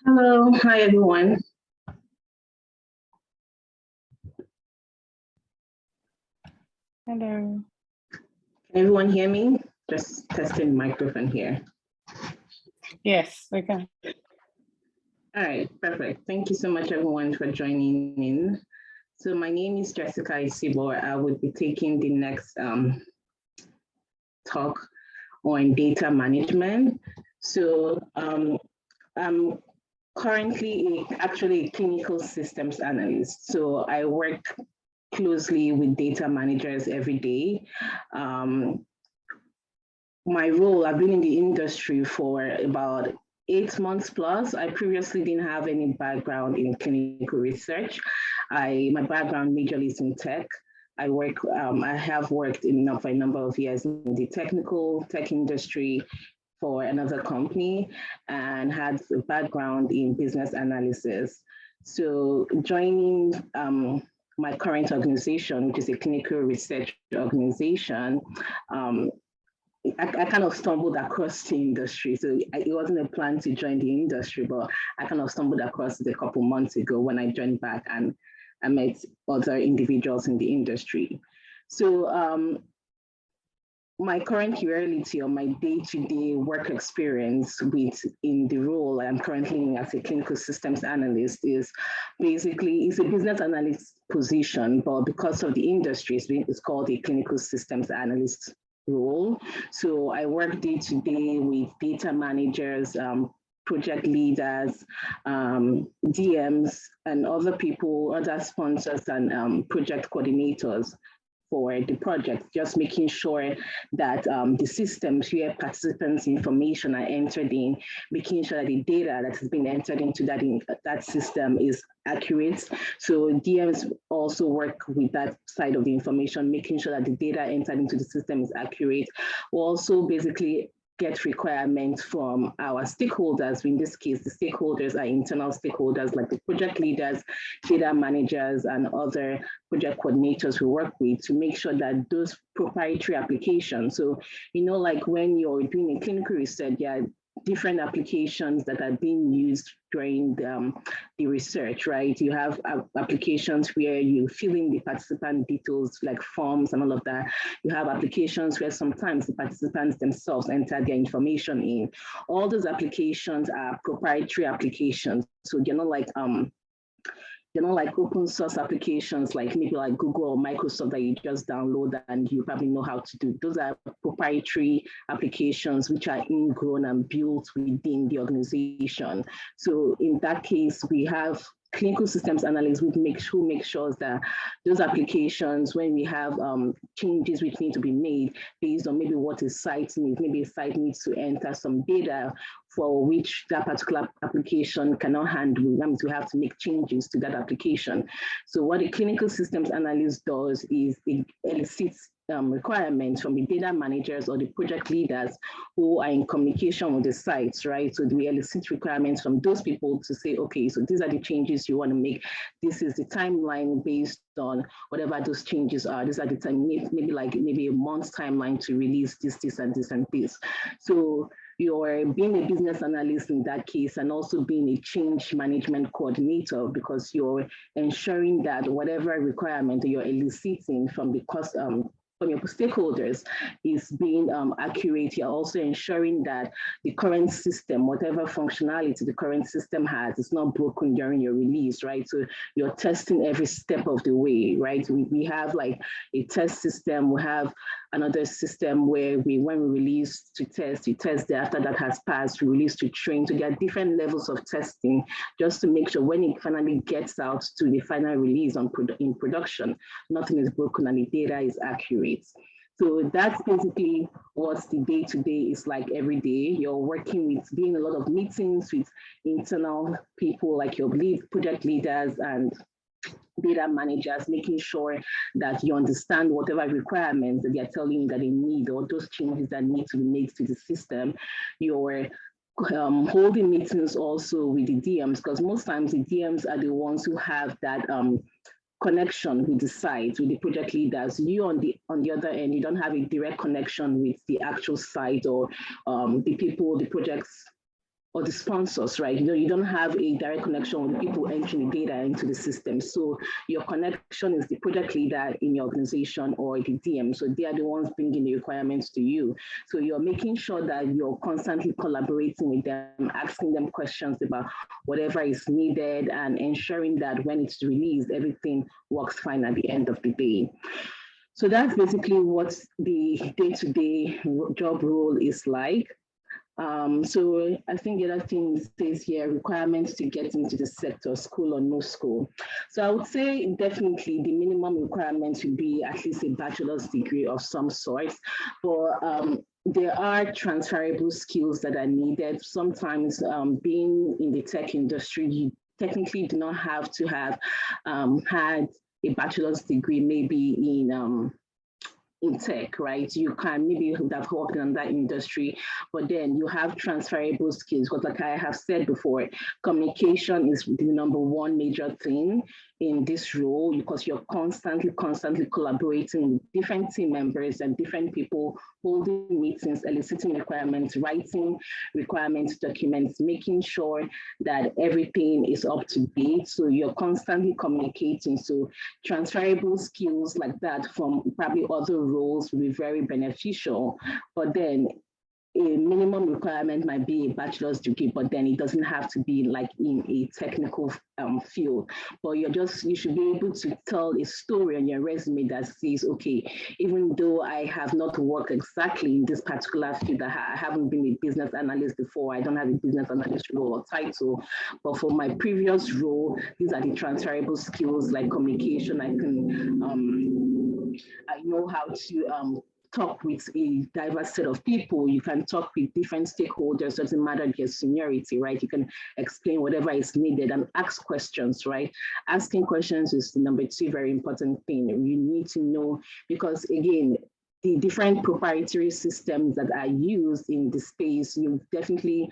Hello, hi everyone. Hello. Can everyone hear me? Just testing the microphone here. Yes, we can. All right, perfect. Thank you so much everyone for joining in. So my name is Jessica Isibor. I will be taking the next talk on data management. So I'm currently actually a clinical systems analyst. So I work closely with data managers every day. My role, I've been in the industry for about 8 months plus. I previously didn't have any background in clinical research. My background majorly is in tech. I have worked for a number of years in the tech industry for another company and had a background in business analysis. So joining my current organization, which is a clinical research organization, I kind of stumbled across the industry. So it wasn't a plan to join the industry, but I kind of stumbled across it a couple months ago when I joined back and I met other individuals in the industry. So my current reality or my day-to-day work experience in the role I'm currently in as a clinical systems analyst is basically, it's a business analyst position, but because of the industry, it's called a clinical systems analyst role. So I work day to day with data managers, project leaders, DMs, and other people, other sponsors and project coordinators for the project, just making sure that the systems where participants' information are entered in, making sure that the data that has been entered into that system is accurate. So DMs also work with that side of the information, making sure that the data entered into the system is accurate. We also basically get requirements from our stakeholders. In this case, the stakeholders are internal stakeholders like the project leaders, data managers, and other project coordinators we work with to make sure that those proprietary applications, so, like when you're doing a clinical research, there are different applications that are being used during the research, right? You have applications where you fill in the participant details like forms and all of that. You have applications where sometimes the participants themselves enter their information in. All those applications are proprietary applications. So they're not like open source applications like maybe like Google or Microsoft that you just download and you probably know how to do. Those are proprietary applications which are ingrown and built within the organization. So in that case, we have clinical systems analysts who make sure that those applications, when we have changes which need to be made based on maybe what a site needs, maybe a site needs to enter some data for which that particular application cannot handle, that means we have to make changes to that application. So what a clinical systems analyst does is it elicits requirements from the data managers or the project leaders who are in communication with the sites, right? So we elicit requirements from those people to say, okay, so these are the changes you want to make. This is the timeline based on whatever those changes are. These are the time, maybe a month's timeline to release this, and this. So you're being a business analyst in that case and also being a change management coordinator because you're ensuring that whatever requirement you're eliciting from the from your stakeholders is being accurate. You're also ensuring that the current system, whatever functionality the current system has, is not broken during your release, right? So you're testing every step of the way, right? We have like a test system, we have another system where when we release to test, you test after that has passed, we release to train. So there are different levels of testing just to make sure when it finally gets out to the final release in production, nothing is broken and the data is accurate. So that's basically what the day-to-day is like every day. You're working with, doing a lot of meetings with internal people like your project leaders and data managers, making sure that you understand whatever requirements that they're telling you that they need or those changes that need to be made to the system. You're holding meetings also with the DMs, because most times the DMs are the ones who have that connection with the site, with the project leaders. You on the other end, you don't have a direct connection with the actual site or the people, the projects or the sponsors, right? You don't have a direct connection with people entering the data into the system. So your connection is the project leader in your organization or the DM. So they are the ones bringing the requirements to you. So you're making sure that you're constantly collaborating with them, asking them questions about whatever is needed, and ensuring that when it's released, everything works fine at the end of the day. So that's basically what the day-to-day job role is like. So I think the other thing says here, requirements to get into the sector, school or no school. So I would say definitely the minimum requirement would be at least a bachelor's degree of some sort, but there are transferable skills that are needed. Sometimes being in the tech industry, you technically do not have to have had a bachelor's degree, maybe in tech, right? You can maybe have worked in that industry, but then you have transferable skills. Because like I have said before, communication is the number one major thing in this role, because you're constantly collaborating with different team members and different people, holding meetings, eliciting requirements, writing requirements documents, making sure that everything is up to date. So you're constantly communicating. So transferable skills like that from probably other roles will be very beneficial. But then a minimum requirement might be a bachelor's degree, but then it doesn't have to be like in a technical field. But you should be able to tell a story on your resume that says, okay, even though I have not worked exactly in this particular field, I haven't been a business analyst before, I don't have a business analyst role or title, but for my previous role, these are the transferable skills like communication. I know how to talk with a diverse set of people. You can talk with different stakeholders, doesn't matter their seniority, right? You can explain whatever is needed and ask questions, right? Asking questions is the number two very important thing. You need to know, because again, the different proprietary systems that are used in the space, you definitely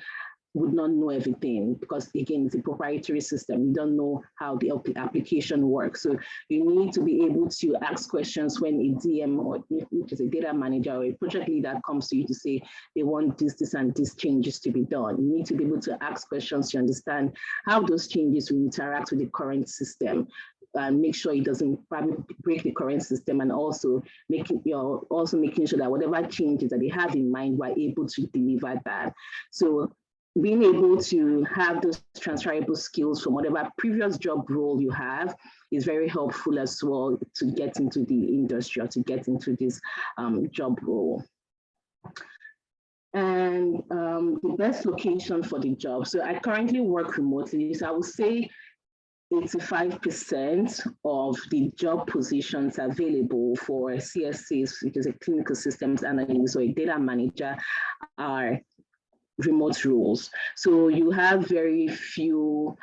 would not know everything, because again, it's a proprietary system. You don't know how the application works. So you need to be able to ask questions when a DM, or which is a data manager or a project leader, comes to you to say they want this and this changes to be done. You need to be able to ask questions to understand how those changes will interact with the current system, and make sure it doesn't probably break the current system, and also making sure that whatever changes that they have in mind, we're able to deliver that. So being able to have those transferable skills from whatever previous job role you have is very helpful as well to get into the industry or to get into this job role. And the best location for the job. So I currently work remotely, so I would say 85% of the job positions available for CSCs, which is a clinical systems analyst or a data manager, are remote roles. So you have very few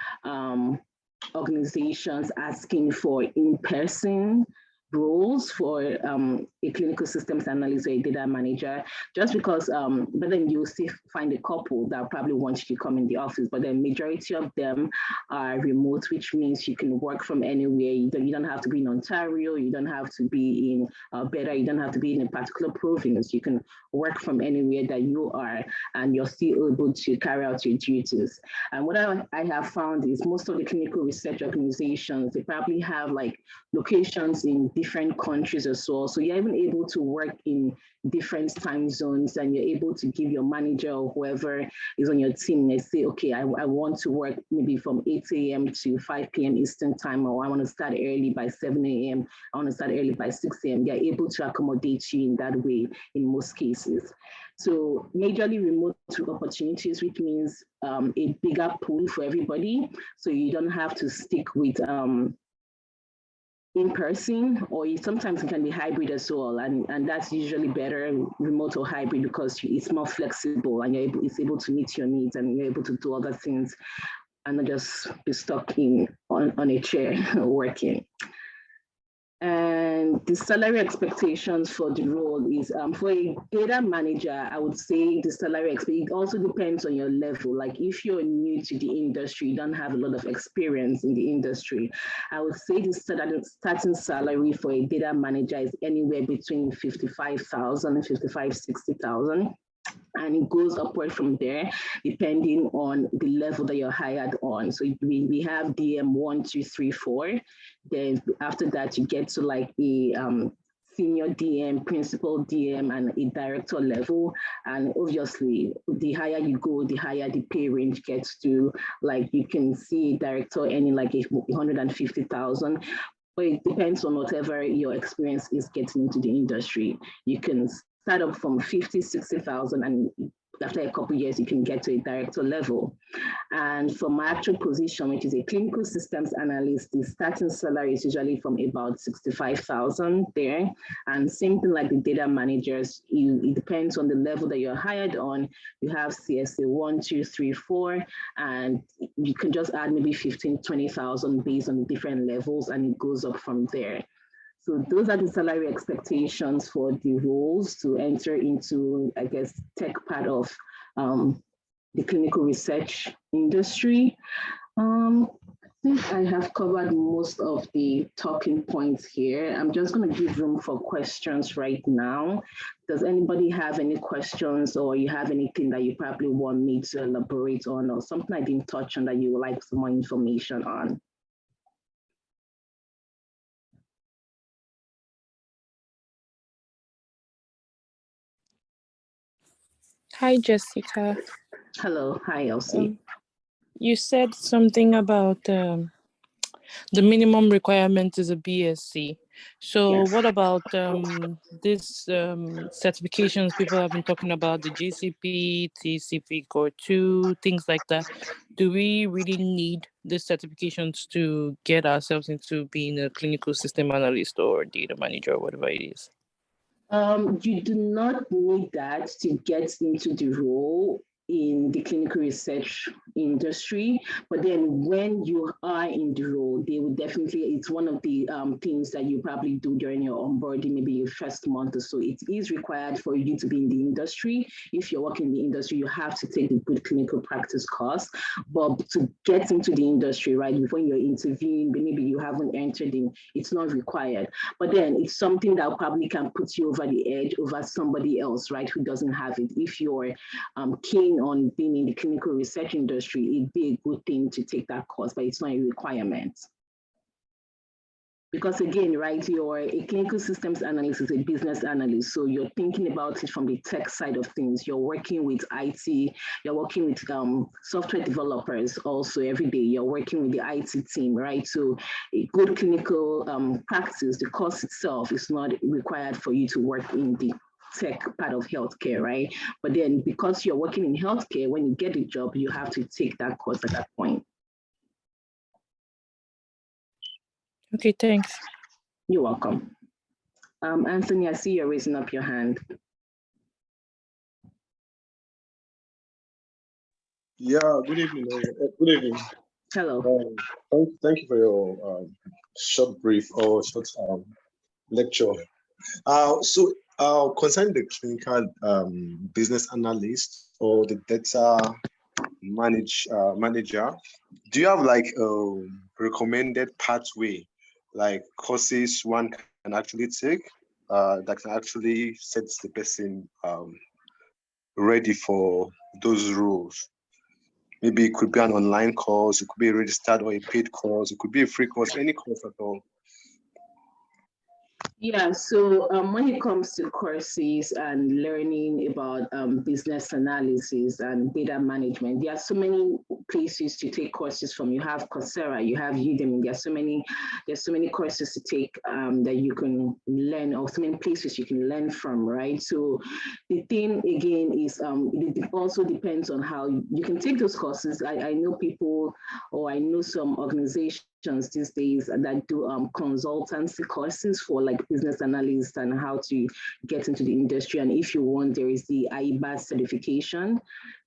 organizations asking for in-person roles for a clinical systems analyst or a data manager, just because, but then you still find a couple that probably want you to come in the office, but the majority of them are remote, which means you can work from anywhere. You don't have to be in Ontario, you don't have to be in Alberta, you don't have to be in a particular province. You can work from anywhere that you are, and you're still able to carry out your duties. And what I have found is most of the clinical research organizations, they probably have like locations in different countries as well. So you're even able to work in different time zones, and you're able to give your manager or whoever is on your team, they say, okay, I want to work maybe from 8 a.m. to 5 p.m. Eastern time, or I want to start early by 7 a.m. I want to start early by 6 a.m. They're able to accommodate you in that way in most cases. So majorly remote opportunities, which means a bigger pool for everybody. So you don't have to stick with in person, or sometimes it can be hybrid as well, and that's usually better, remote or hybrid, because it's more flexible and it's able to meet your needs, and you're able to do other things and not just be stuck on a chair working. And the salary expectations for the role is, for a data manager, I would say the salary it also depends on your level. Like if you're new to the industry, you don't have a lot of experience in the industry, I would say the starting salary for a data manager is anywhere between 55,000 and 60,000. and it goes upward from there depending on the level that you're hired on. So we have DM 1, 2, 3, 4. Then after that, you get to like a senior DM, principal DM, and a director level. And obviously, the higher you go, the higher the pay range gets to. Like you can see a director earning like 150,000. But it depends on whatever your experience is getting into the industry. You can start up from 50, 60,000, and after a couple of years, you can get to a director level. And for my actual position, which is a clinical systems analyst, the starting salary is usually from about 65,000 there. And same thing like the data managers, it depends on the level that you're hired on. You have CSA 1, 2, 3, 4, and you can just add maybe 15, 20,000 based on the different levels, and it goes up from there. So those are the salary expectations for the roles to enter into, I guess, tech part of the clinical research industry. I think I have covered most of the talking points here. I'm just going to give room for questions right now. Does anybody have any questions, or you have anything that you probably want me to elaborate on, or something I didn't touch on that you would like some more information on? Hi, Jessica. Hello, hi, Elsie. You said something about the minimum requirement is a BSc. So Yes. what about these certifications people have been talking about, the GCP, TCP Core 2, things like that? Do we really need these certifications to get ourselves into being a clinical system analyst or data manager or whatever it is? You do not need that to get into the role in the clinical research industry, but then when you are in the role, they will definitely, it's one of the things that you probably do during your onboarding, maybe your first month or so. It is required for you to be in the industry. If you're working in the industry, you have to take the good clinical practice course, but to get into the industry, right, when you're interviewing, maybe you haven't entered in, it's not required. But then it's something that probably can put you over the edge over somebody else, right, who doesn't have it. If you're keen on being in the clinical research industry, it'd be a good thing to take that course, but it's not a requirement. Because again, right, you're a clinical systems analyst is a business analyst. So you're thinking about it from the tech side of things. You're working with IT, you're working with software developers also every day. You're working with the IT team, right? So a good clinical practice, the course itself is not required for you to work in the tech part of healthcare, right? But then because you're working in healthcare, when you get a job, you have to take that course at that point. Okay, thanks. You're welcome. Anthony, I see you're raising up your hand. Yeah, good evening. Good evening. Hello. Thank you for your short brief or short lecture. Concerning the clinical business analyst or the data manager, do you have like a recommended pathway, like courses one can actually take that can actually set the person ready for those roles? Maybe it could be an online course, it could be a registered or a paid course, it could be a free course, any course at all. Yeah, so when it comes to courses and learning about business analysis and data management, there are so many places to take courses from. You have Coursera, you have Udemy. There's so many courses to take that you can learn, or so many places you can learn from, right? So the thing again is it also depends on how you can take those courses. I know people, or I know some organizations these days that do consultancy courses for like business analysts and how to get into the industry. And if you want, there is the IBAS certification,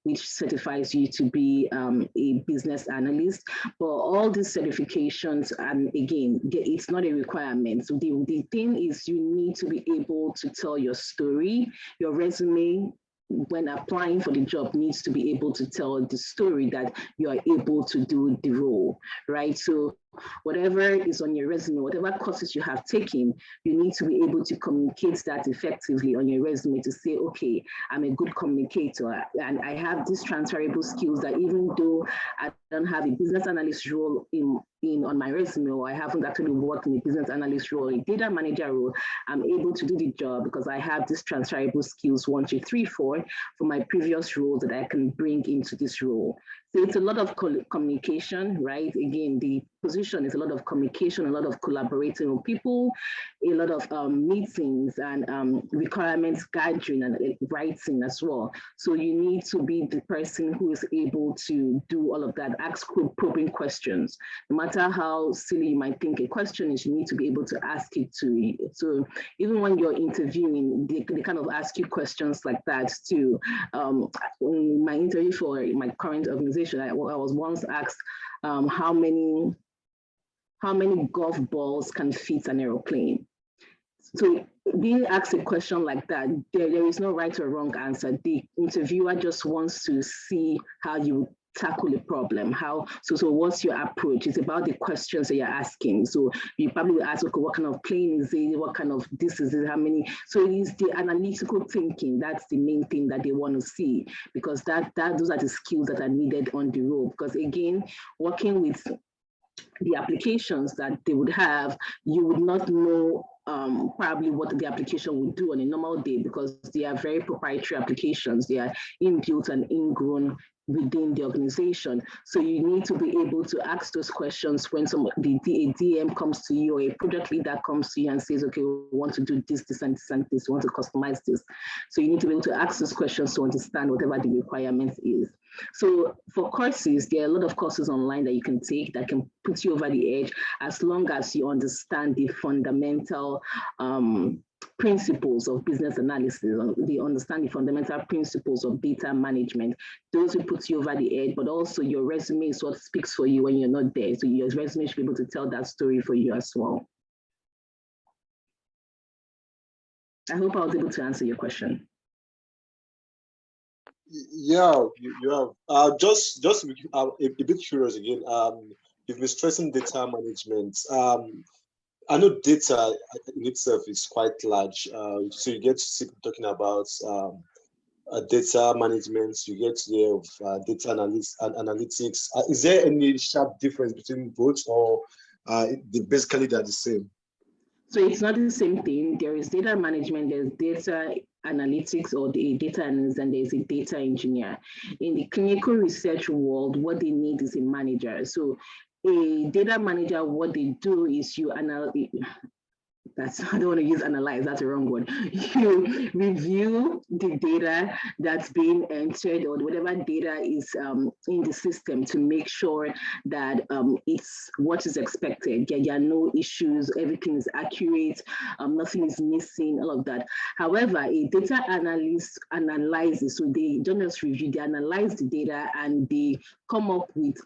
which certifies you to be a business analyst. But all these certifications, and again, it's not a requirement. So the thing is, you need to be able to tell your story. Your resume, when applying for the job, needs to be able to tell the story that you are able to do the role, right? So whatever is on your resume, whatever courses you have taken, you need to be able to communicate that effectively on your resume to say, okay, I'm a good communicator and I have these transferable skills that even though I don't have a business analyst role on my resume, or I haven't actually worked in a business analyst role, a data manager role, I'm able to do the job because I have these transferable skills 1, 2, 3, 4 from my previous roles that I can bring into this role. So it's a lot of communication, right? Again, the position is a lot of communication, a lot of collaborating with people, a lot of meetings and requirements gathering and writing as well. So you need to be the person who is able to do all of that, ask probing questions. No matter how silly you might think a question is, you need to be able to ask it to. So even when you're interviewing, they kind of ask you questions like that too. In my interview for my current organization, I was once asked how many golf balls can fit an aeroplane. So being asked a question like that, there is no right or wrong answer. The interviewer just wants to see how you tackle a problem. So what's your approach? It's about the questions that you're asking. So you probably will ask, okay, what kind of plane is it? What kind of this is it? How many? So it is the analytical thinking. That's the main thing that they want to see, because those are the skills that are needed on the role. Because again, working with the applications that they would have, you would not know probably what the application would do on a normal day, because they are very proprietary applications. They are inbuilt and ingrown within the organization. So you need to be able to ask those questions when a DM comes to you, or a project leader comes to you and says, okay, we want to do this, this, and this, and this, we want to customize this. So you need to be able to ask those questions to understand whatever the requirement is. So for courses, there are a lot of courses online that you can take that can put you over the edge, as long as you understand the fundamental principles of business analysis, they understand the fundamental principles of data management. Those will put you over the edge, but also your resume is what speaks for you when you're not there. So your resume should be able to tell that story for you as well. I hope I was able to answer your question. Yeah, you have. Just a bit curious again. You've been stressing data management. I know data in itself is quite large. So you get to see talking about data management. You get to hear of data analytics. Is there any sharp difference between both, or basically they're the same? So it's not the same thing. There is data management, there's data analytics or the data analyst, and there's a data engineer. In the clinical research world, what they need is a manager. So a data manager, what they do is you analyze. I don't want to use analyze, that's the wrong word. You review the data that's being entered, or whatever data is in the system, to make sure that it's what is expected. There are no issues, everything is accurate, nothing is missing, all of that. However, a data analyst analyzes, so they don't just review, they analyze the data and they come up with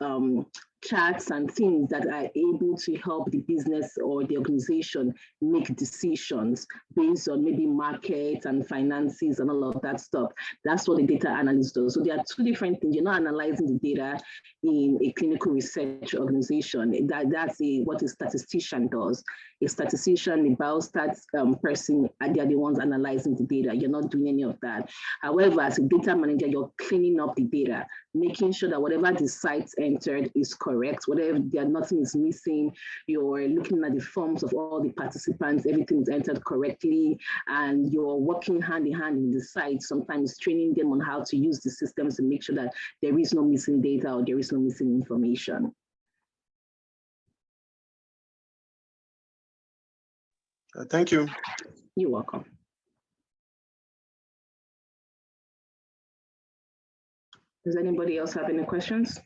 charts and things that are able to help the business or the organization make decisions based on maybe market and finances and all of that stuff. That's what the data analyst does. So there are two different things. You're not analyzing the data in a clinical research organization. That's what a statistician does. A statistician, a biostats person, they are the ones analyzing the data. You're not doing any of that. However, as a data manager, you're cleaning up the data, making sure that whatever the sites entered is correct, whatever nothing is missing. You're looking at the forms of all the participants, everything is entered correctly, and you're working hand in hand with the site, sometimes training them on how to use the systems to make sure that there is no missing data or there is no missing information. Thank you. You're welcome. Does anybody else have any questions?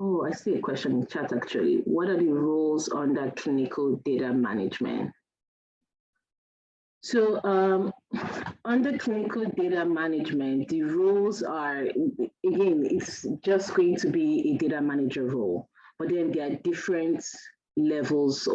Oh, I see a question in chat actually. What are the roles under clinical data management? So under clinical data management, the roles are, again, it's just going to be a data manager role, but then there are different levels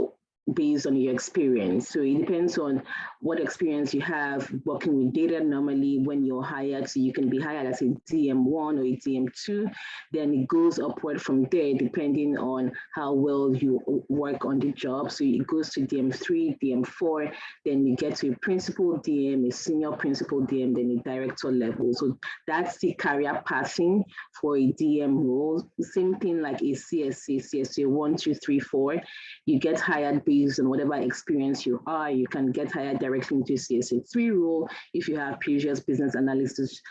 based on your experience. So it depends on what experience you have working with data. Normally, when you're hired, so you can be hired as a DM1 or a DM2, then it goes upward from there depending on how well you work on the job. So it goes to DM3, DM4, then you get to a principal DM, a senior principal DM, then a director level. So that's the career pathing for a DM role. Same thing like a CSA 1, 2, 3, 4. You get hired based on whatever experience you are. You can get hired directly into CSA 3 role if you have previous business analysis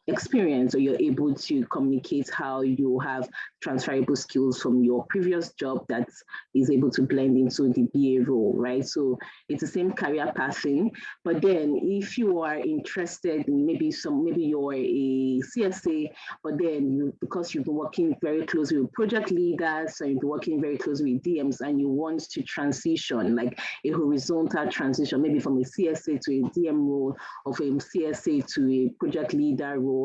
experience, or you're able to communicate how you have transferable skills from your previous job that is able to blend into the BA role, right? So it's the same career pathing. But then if you are interested in maybe you're a CSA, but then because you've been working very closely with project leaders, and you've been working very closely with DMs, and you want to transition, like a horizontal transition, maybe from a CSA to a DM role, or from CSA to a project leader role,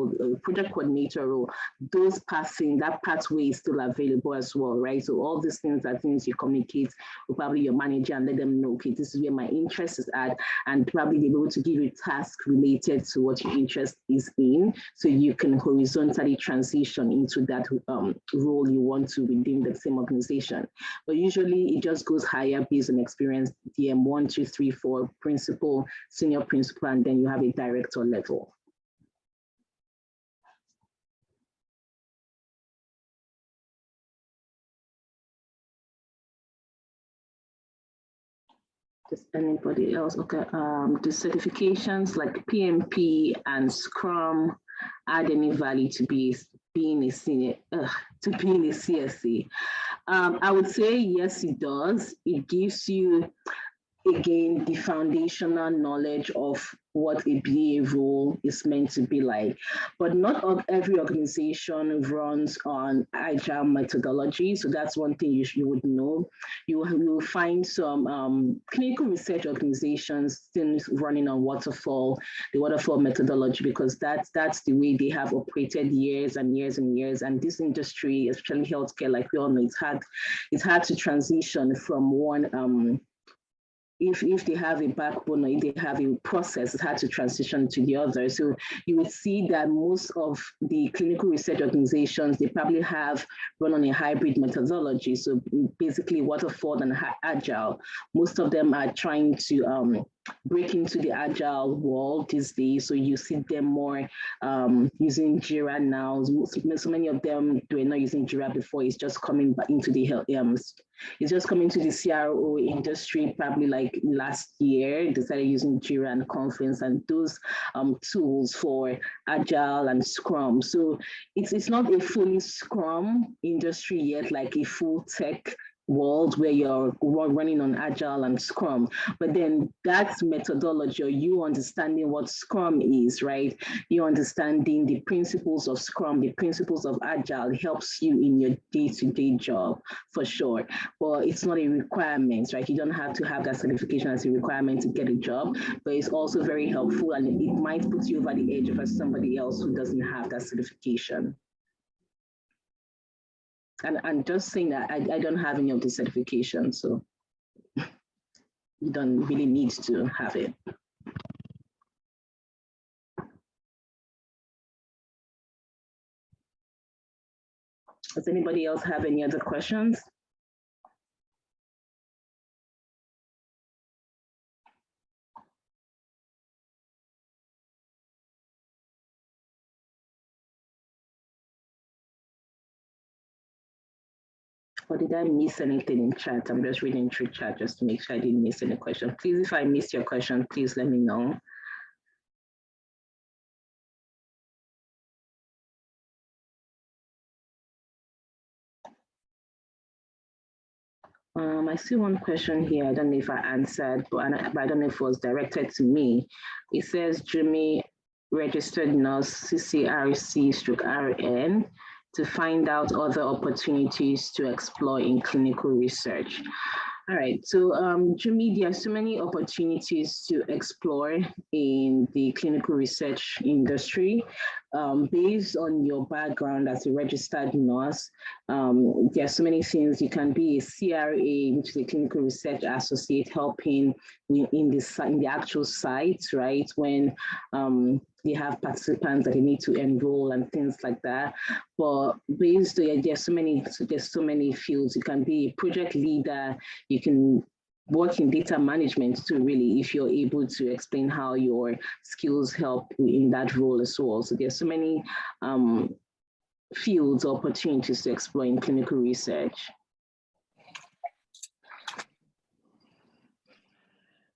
project coordinator role, that pathway is still available as well, right? So all these things are things you communicate with probably your manager and let them know, okay, this is where my interest is at, and probably be able to give you a task related to what your interest is in, so you can horizontally transition into that role you want to within the same organization. But usually it just goes higher based on experience, DM 1, 2, 3, 4, principal, senior principal, and then you have a director level. Does anybody else? Okay, the certifications like PMP and Scrum add any value to being a senior, to being a CSA? I would say yes, it does. It gives you, again, the foundational knowledge of what a BA role is meant to be like. But not every organization runs on agile methodology. So that's one thing you would know. You will find some clinical research organizations still running on the waterfall methodology, because that's the way they have operated years and years and years. And this industry, especially healthcare, like we all know, it's hard to transition from one if they have a backbone or if they have a process, it's hard to transition to the other. So you would see that most of the clinical research organizations, they probably have run on a hybrid methodology. So basically waterfall and agile. Most of them are trying to break into the agile world these days. So you see them more using Jira now. So many of them were not using Jira before. It's just coming back into the health. It's just coming to the CRO industry probably like last year. They started using Jira and Confluence and those tools for Agile and Scrum. So it's not a fully Scrum industry yet, like a full tech world where you're running on Agile and Scrum. But then that's methodology, or you understanding what Scrum is, right? You understanding the principles of Scrum, the principles of Agile helps you in your day-to-day job for sure. But it's not a requirement, right? You don't have to have that certification as a requirement to get a job, but it's also very helpful, and it might put you over the edge of somebody else who doesn't have that certification. And I'm just saying that I don't have any of the certifications, so you don't really need to have it. Does anybody else have any other questions? Or did I miss anything in chat? I'm just reading through chat just to make sure I didn't miss any question. Please, if I missed your question, please let me know. I see one question here. I don't know if I answered, but I don't know if it was directed to me. It says, Jimmy, registered nurse, CCRC/RN, to find out other opportunities to explore in clinical research. All right, so Jimmy, there are so many opportunities to explore in the clinical research industry. Based on your background as a registered nurse, there are so many things. You can be a CRA, which is a clinical research associate, helping in the actual sites, right? When they have participants that they need to enroll and things like that. But based there's so many fields. You can be a project leader. You can work in data management too, really, if you're able to explain how your skills help in that role as well. So there's so many fields, opportunities to explore in clinical research.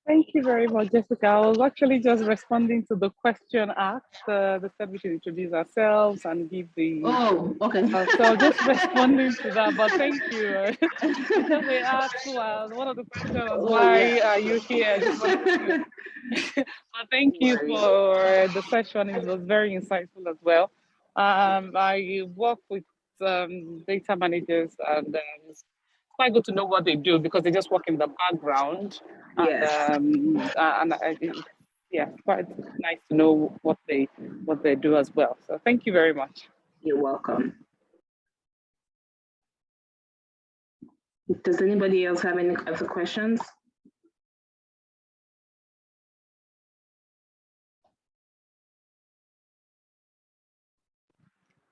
Thank you very much, Jessica. I was actually just responding to the question asked. They said we should introduce ourselves and give the... Oh, okay. So just responding to that, but thank you. Because they asked, well, one of the questions was, why are you here? I just wanted to... But thank you for the session. It was very insightful as well. I work with data managers, and it's quite good to know what they do because they just work in the background. Yes. Yeah, quite nice to know what they do as well. So thank you very much. You're welcome. Does anybody else have any other questions?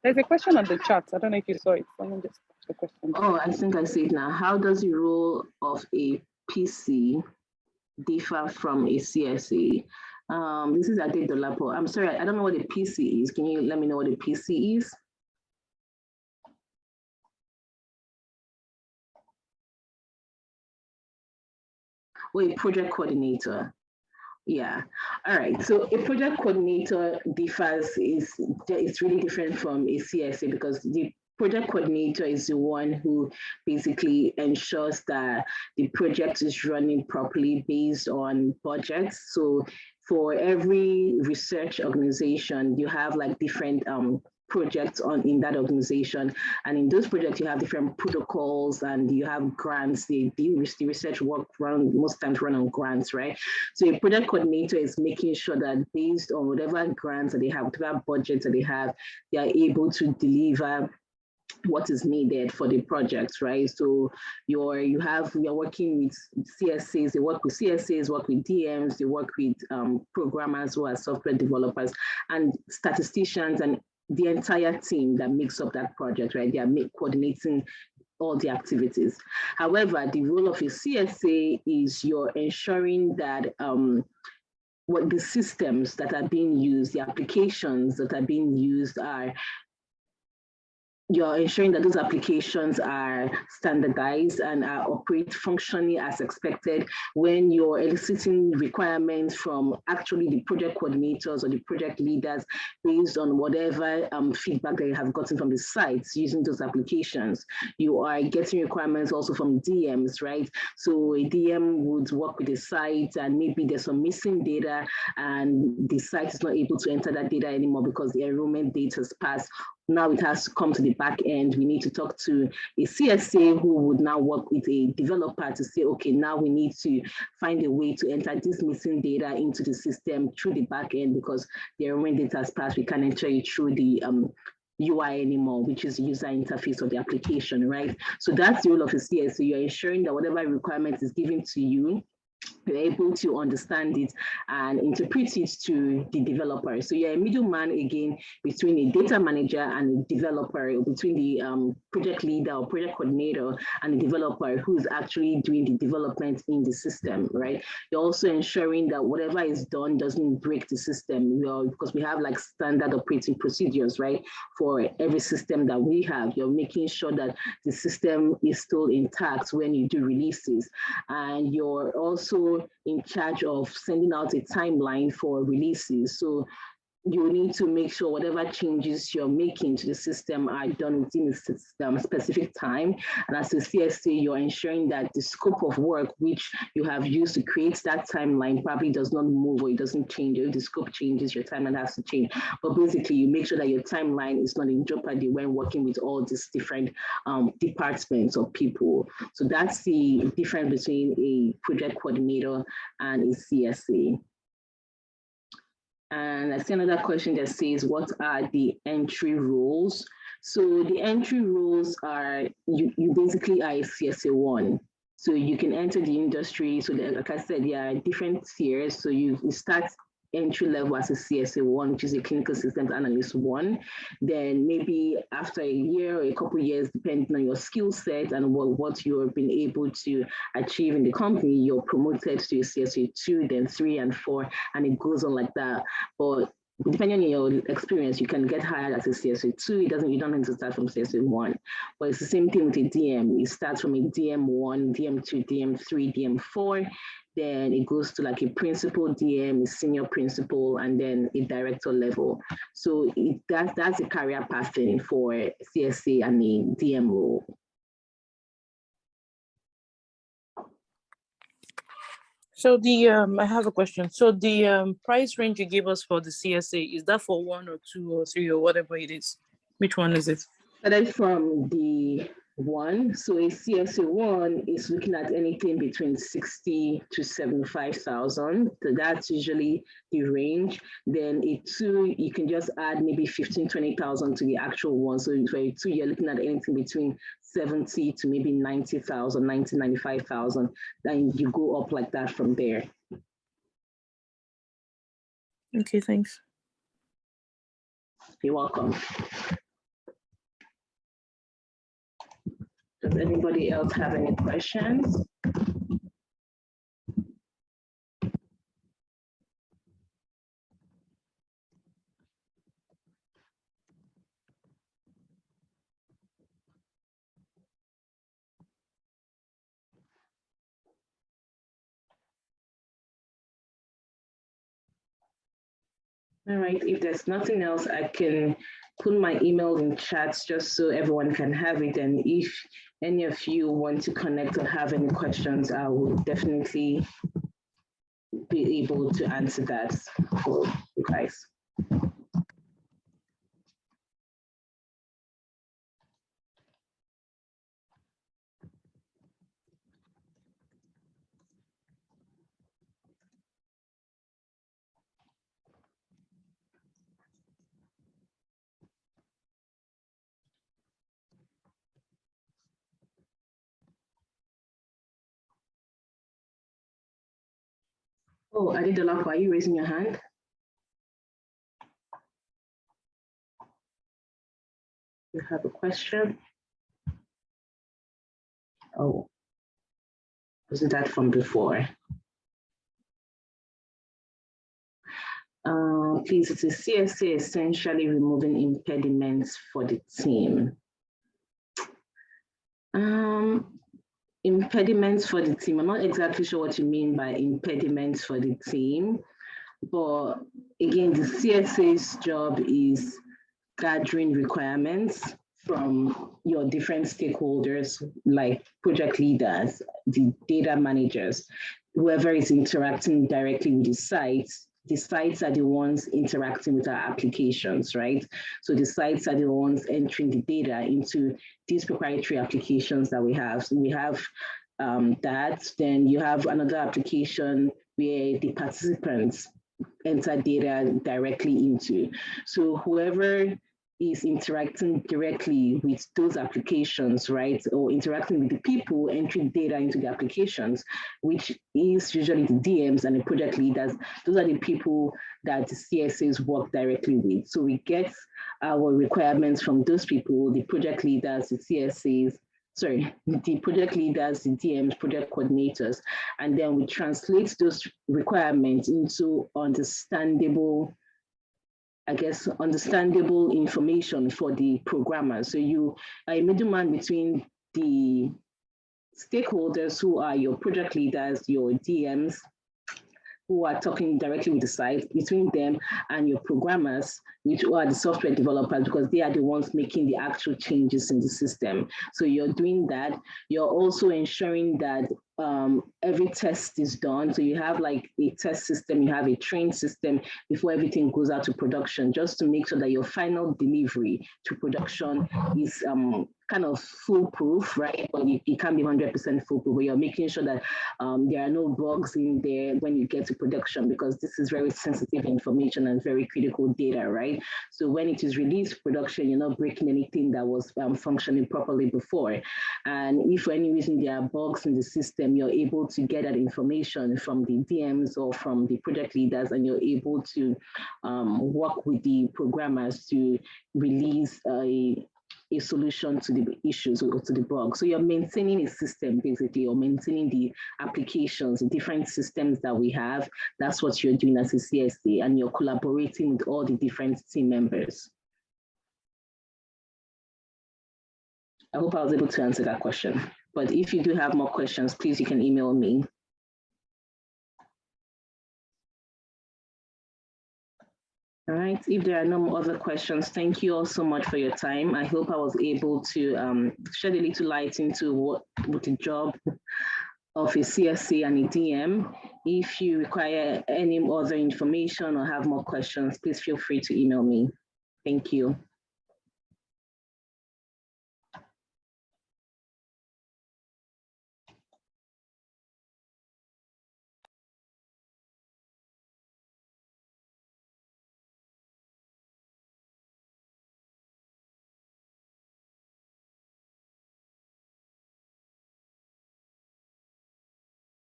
There's a question on the chat. I don't know if you saw it. Someone just asked the question. Oh, I think I see it now. How does the role of a PC differ from a CSA? This is Ade Dolapo. I'm sorry, I don't know what a PC is. Can you let me know what a PC is? Or a project coordinator. Yeah. All right. So a project coordinator differs it's really different from a CSA because the project coordinator is the one who basically ensures that the project is running properly based on budgets. So for every research organization, you have like different projects in that organization, and in those projects you have different protocols and you have grants. The research work most times run on grants, right? So a project coordinator is making sure that based on whatever grants that they have, whatever budgets that they have, they are able to deliver what is needed for the project, right? So you're working with CSAs, they work with CSAs, work with DMs, they work with programmers who are software developers and statisticians and the entire team that makes up that project, right? They are coordinating all the activities. However, the role of a CSA is you're ensuring that what the systems that are being used, the applications that are being used you're ensuring that those applications are standardized and are operate functionally as expected when you're eliciting requirements from actually the project coordinators or the project leaders based on whatever feedback they have gotten from the sites using those applications. You are getting requirements also from DMs, right? So a DM would work with the site and maybe there's some missing data and the site is not able to enter that data anymore because the enrollment date has passed. Now it has to come to the back end. We need to talk to a CSA who would now work with a developer to say, okay, now we need to find a way to enter this missing data into the system through the back end because the enrollment data has passed. We can't enter it through the UI anymore, which is the user interface of the application, right? So that's the role of a CSA. You're ensuring that whatever requirement is given to you, you're able to understand it and interpret it to the developer. So you're a middleman again between a data manager and a developer, or between the project leader or project coordinator and the developer who's actually doing the development in the system, right? You're also ensuring that whatever is done doesn't break the system, because we have like standard operating procedures, right? For every system that we have, you're making sure that the system is still intact when you do releases. And you're also in charge of sending out a timeline for releases. So you need to make sure whatever changes you're making to the system are done within a specific time. And as a CSA, you're ensuring that the scope of work which you have used to create that timeline probably does not move or it doesn't change. If the scope changes, your timeline has to change. But basically, you make sure that your timeline is not in jeopardy when working with all these different departments or people. So that's the difference between a project coordinator and a CSA. And I see another question that says, what are the entry rules? So the entry rules are, you basically are a CSA1. So you can enter the industry. So like I said, there are different tiers. So you start entry level as a CSA1, which is a clinical systems analyst 1. Then maybe after a year or a couple of years, depending on your skill set and what you've been able to achieve in the company, you're promoted to a CSA2, then 3 and 4, and it goes on like that. But depending on your experience, you can get hired as a CSA2. You don't need to start from CSA1. But it's the same thing with a DM. It starts from a DM1, DM2, DM3, DM4. Then it goes to like a principal DM, a senior principal, and then a director level. So that's a career pathing for CSA and a DM role. So I have a question. So the price range you gave us for the CSA, is that for 1 or 2 or 3 or whatever it is? Which one is it? Started from the 1. So a CSA1 is looking at anything between 60 to 75,000. So that's usually the range. Then a 2, you can just add maybe 15, 20,000 to the actual one. So for a 2, you're looking at anything between 70 to maybe 90,000, 90, 95,000. Then you go up like that from there. Okay, thanks. You're welcome. Does anybody else have any questions? All right, if there's nothing else, I can put my email in chats just so everyone can have it. And if any of you want to connect or have any questions, I will definitely be able to answer that for you guys. Oh, Adidolapa, are you raising your hand? You have a question? Oh, wasn't that from before? Please, it is CSA essentially removing impediments for the team. Impediments for the team. I'm not exactly sure what you mean by impediments for the team, but again, the CSA's job is gathering requirements from your different stakeholders, like project leaders, the data managers, whoever is interacting directly with the sites. The sites are the ones interacting with our applications, right? So the sites are the ones entering the data into these proprietary applications that we have. So we have that, then you have another application where the participants enter data directly into. So whoever is interacting directly with those applications, right? Or interacting with the people entering data into the applications, which is usually the DMs and the project leaders. Those are the people that the CSAs work directly with. So we get our requirements from those people, the project leaders, the CSAs, the project leaders, the DMs, project coordinators, and then we translate those requirements into understandable information for the programmers. So you are a middleman between the stakeholders who are your project leaders, your DMs, who are talking directly with the site, between them and your programmers, which are the software developers, because they are the ones making the actual changes in the system. So you're doing that. You're also ensuring that every test is done. So you have like a test system, you have a train system before everything goes out to production, just to make sure that your final delivery to production is kind of foolproof, right? But it can't be 100% foolproof, but you're making sure that there are no bugs in there when you get to production, because this is very sensitive information and very critical data, right? So when it is released to production, you're not breaking anything that was functioning properly before. And if for any reason there are bugs in the system, you're able to get that information from the DMs or from the project leaders, and you're able to work with the programmers to release a solution to the issues or to the bug. So you're maintaining a system, basically, or maintaining the applications, the different systems that we have. That's what you're doing as a CSA, and you're collaborating with all the different team members. I hope I was able to answer that question. But if you do have more questions, please, you can email me. All right, if there are no other questions, thank you all so much for your time. I hope I was able to shed a little light into what the job of a CSA and a DM. If you require any other information or have more questions, please feel free to email me. Thank you.